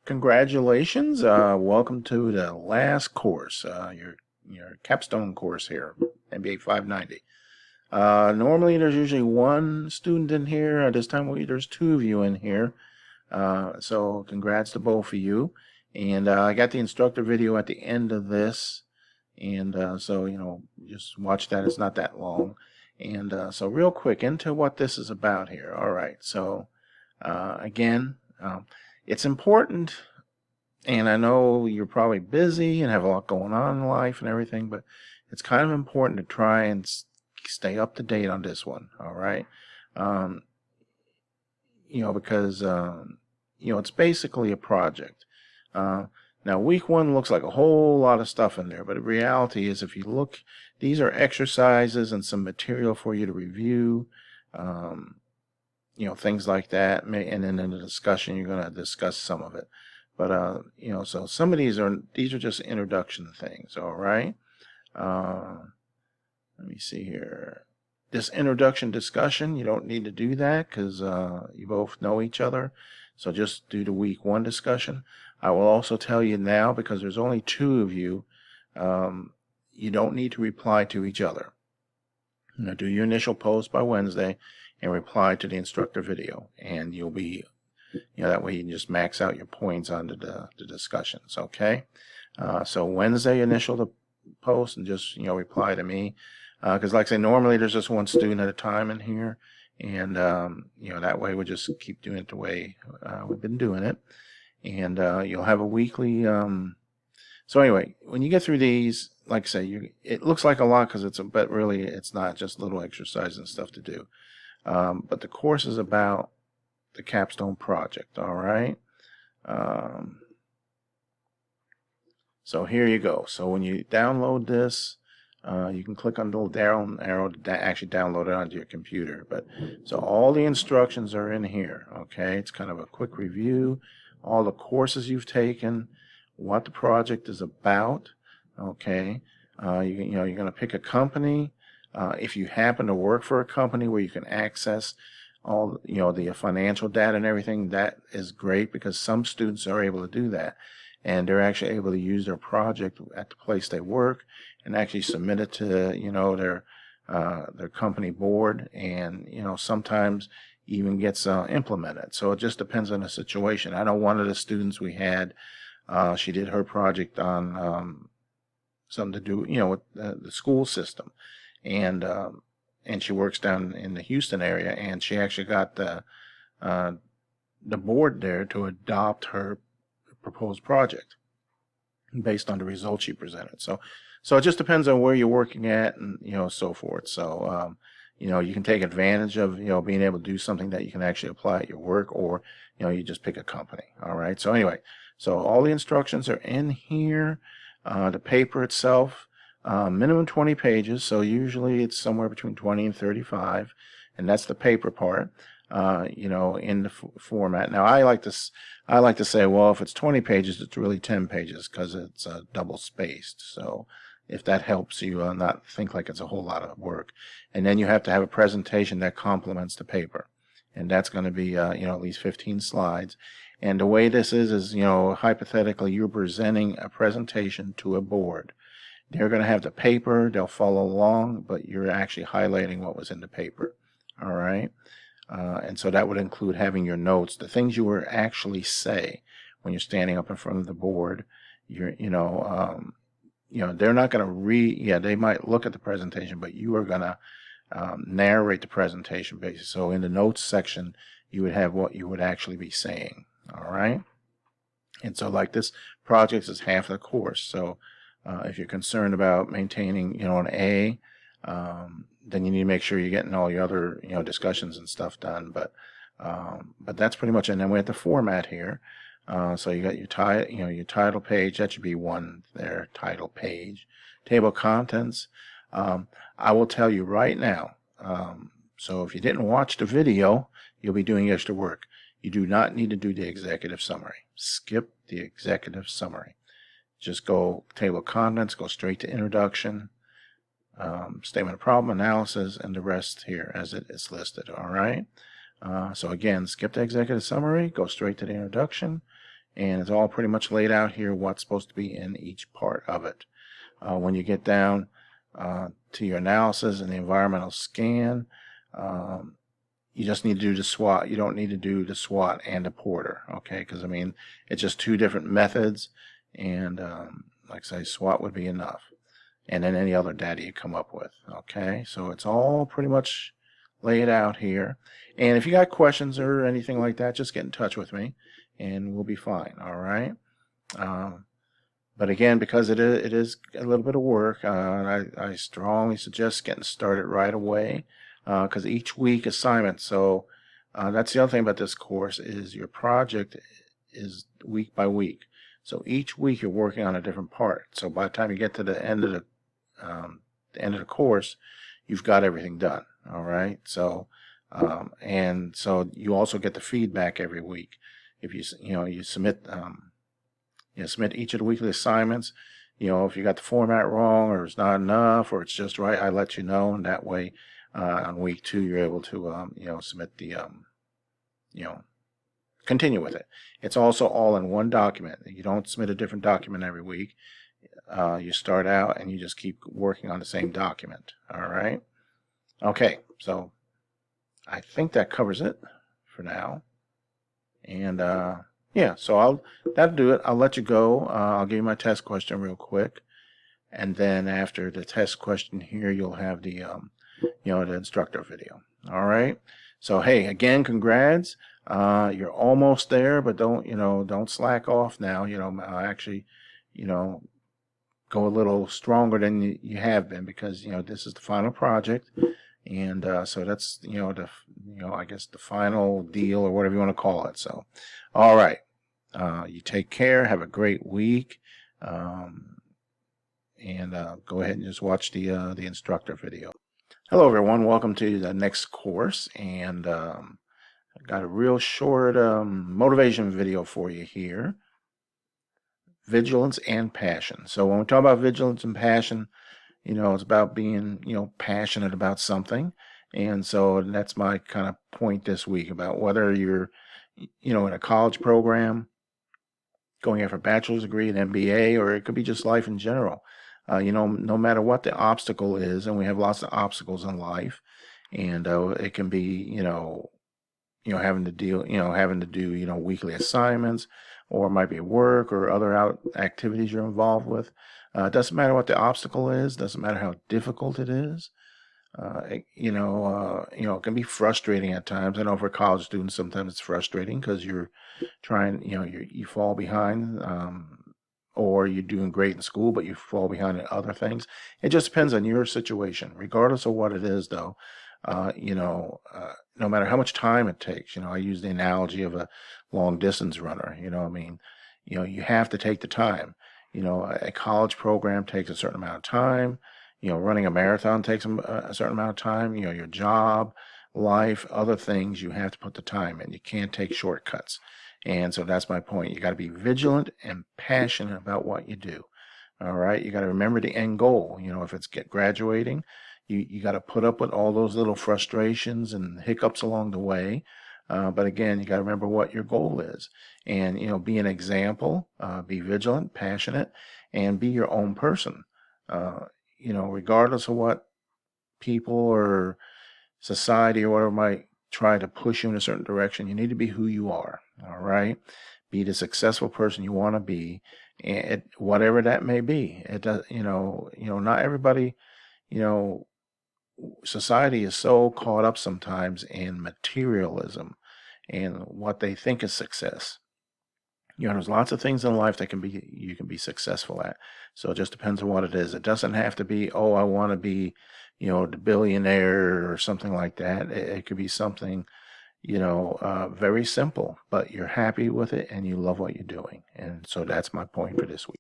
Congratulations. Welcome to the last course, your capstone course here, MBA 590. Normally there's usually one student in here. This time there's two of you in here. So congrats to both of you. And I got the instructor video at the end of this. And so, just watch that. It's not that long. And so real quick into what this is about here. All right. So again, it's important, and I know you're probably busy and have a lot going on in life and everything, but it's kind of important to try and stay up to date on this one. All right. Um, because it's basically a project. Now, week one looks like a whole lot of stuff in there, but the reality is, if you look, these are exercises and some material for you to review. Things like that. And then in the discussion, you're going to discuss some of it. But so some of these are just introduction things. All right. Let me see here. This introduction discussion, you don't need to do that because you both know each other. So just do the week one discussion. I will also tell you now, because there's only two of you, you don't need to reply to each other. Do your initial post by Wednesday and reply to the instructor video, and you'll be, that way you can just max out your points on the discussions. Okay. So Wednesday initial the post and just reply to me, because like I say, normally there's just one student at a time in here, and that way we'll just keep doing it the way we've been doing it, and you'll have a weekly. So anyway, when you get through these, like I say, it looks like a lot but really it's not, just little exercises and stuff to do. But the course is about the capstone project. All right. So here you go. So when you download this, you can click on the little down arrow to actually download it onto your computer. But so all the instructions are in here. Okay. It's kind of a quick review, all the courses you've taken, what the project is about. Okay. You're going to pick a company. If you happen to work for a company where you can access all the financial data and everything, that is great, because some students are able to do that, and they're actually able to use their project at the place they work and actually submit it to their company board, and sometimes even gets implemented. So it just depends on the situation. I know one of the students we had, she did her project on something to do with the school system, and she works down in the Houston area, and she actually got the board there to adopt her proposed project based on the results she presented. So it just depends on where you're working at, and so forth. So you can take advantage of being able to do something that you can actually apply at your work, or you just pick a company. All right. So anyway, so all the instructions are in here. The paper itself, minimum 20 pages, so usually it's somewhere between 20 and 35, and that's the paper part. In the format. Now I like to say, well, if it's 20 pages, it's really 10 pages, because it's double spaced. So if that helps you not think like it's a whole lot of work. And then you have to have a presentation that complements the paper, and that's going to be at least 15 slides. And the way this is hypothetically, you're presenting a presentation to a board. They're going to have the paper, they'll follow along, but you're actually highlighting what was in the paper. All right. And so that would include having your notes, the things you were actually say when you're standing up in front of the board. They're not going to read. Yeah, they might look at the presentation, but you are going to narrate the presentation basically. So in the notes section, you would have what you would actually be saying. All right. And so like this project is half the course. So if you're concerned about maintaining, an A, then you need to make sure you're getting all your other, discussions and stuff done. But that's pretty much it. And then we have the format here. So you got your title page. That should be one there. Title page, table of contents. I will tell you right now. So if you didn't watch the video, you'll be doing extra work. You do not need to do the executive summary. Skip the executive summary. Just go table of contents, go straight to introduction, statement of problem, analysis, and the rest here as it is listed. All right. So again, skip the executive summary, go straight to the introduction, and it's all pretty much laid out here what's supposed to be in each part of it. When you get down to your analysis and the environmental scan, you just need to do the SWOT. You don't need to do the SWOT and the Porter, okay? Because, I mean, it's just two different methods, and like I say, SWOT would be enough. And then any other data you come up with, okay? So it's all pretty much laid out here. And if you got questions or anything like that, just get in touch with me, and we'll be fine, all right? But again, because it is a little bit of work, I strongly suggest getting started right away, because each week assignment. So that's the other thing about this course is your project is week by week. So each week you're working on a different part. So by the time you get to the end of the course, you've got everything done. All right. So and so you also get the feedback every week. If you submit submit each of the weekly assignments. If you got the format wrong or it's not enough or it's just right, I let you know, and that way on week 2 you're able to submit the continue with it. It's also all in one document. You don't submit a different document every week. You start out and you just keep working on the same document. All right. Okay, so I think that covers it for now. And yeah, so that'll do it. I'll let you go. I'll give you my test question real quick, and then after the test question here, you'll have the the instructor video. All right. So hey, again, congrats. You're almost there, but don't slack off now. Actually, go a little stronger than you have been, because this is the final project, and so that's I guess the final deal or whatever you want to call it. So, all right. You take care. Have a great week, and go ahead and just watch the instructor video. Hello, everyone. Welcome to the next course, and I've got a real short motivation video for you here. Vigilance and passion. So when we talk about vigilance and passion, it's about being passionate about something, and so that's my kind of point this week about whether you're in a college program, going after a bachelor's degree, an MBA, or it could be just life in general. No matter what the obstacle is, and we have lots of obstacles in life, and it can be, having to do, weekly assignments, or it might be work or other activities you're involved with. It doesn't matter what the obstacle is, doesn't matter how difficult it is. It can be frustrating at times. I know for college students, sometimes it's frustrating because you're trying, you fall behind, or you're doing great in school, but you fall behind in other things. It just depends on your situation. Regardless of what it is, though, no matter how much time it takes, I use the analogy of a long distance runner. You have to take the time. A college program takes a certain amount of time. Running a marathon takes a certain amount of time. Your job, life, other things, you have to put the time in. You can't take shortcuts. And so that's my point. You got to be vigilant and passionate about what you do. All right. You got to remember the end goal. If it's graduating, you got to put up with all those little frustrations and hiccups along the way. But again, you got to remember what your goal is, and be an example, be vigilant, passionate, and be your own person. Regardless of what people or society or whatever might try to push you in a certain direction, you need to be who you are. All right, be the successful person you want to be, and whatever that may be. It does, not everybody, society is so caught up sometimes in materialism and what they think is success. There's lots of things in life that you can be successful at. So it just depends on what it is. It doesn't have to be, I want to be, the billionaire or something like that. It could be something, very simple, but you're happy with it and you love what you're doing. And so that's my point for this week.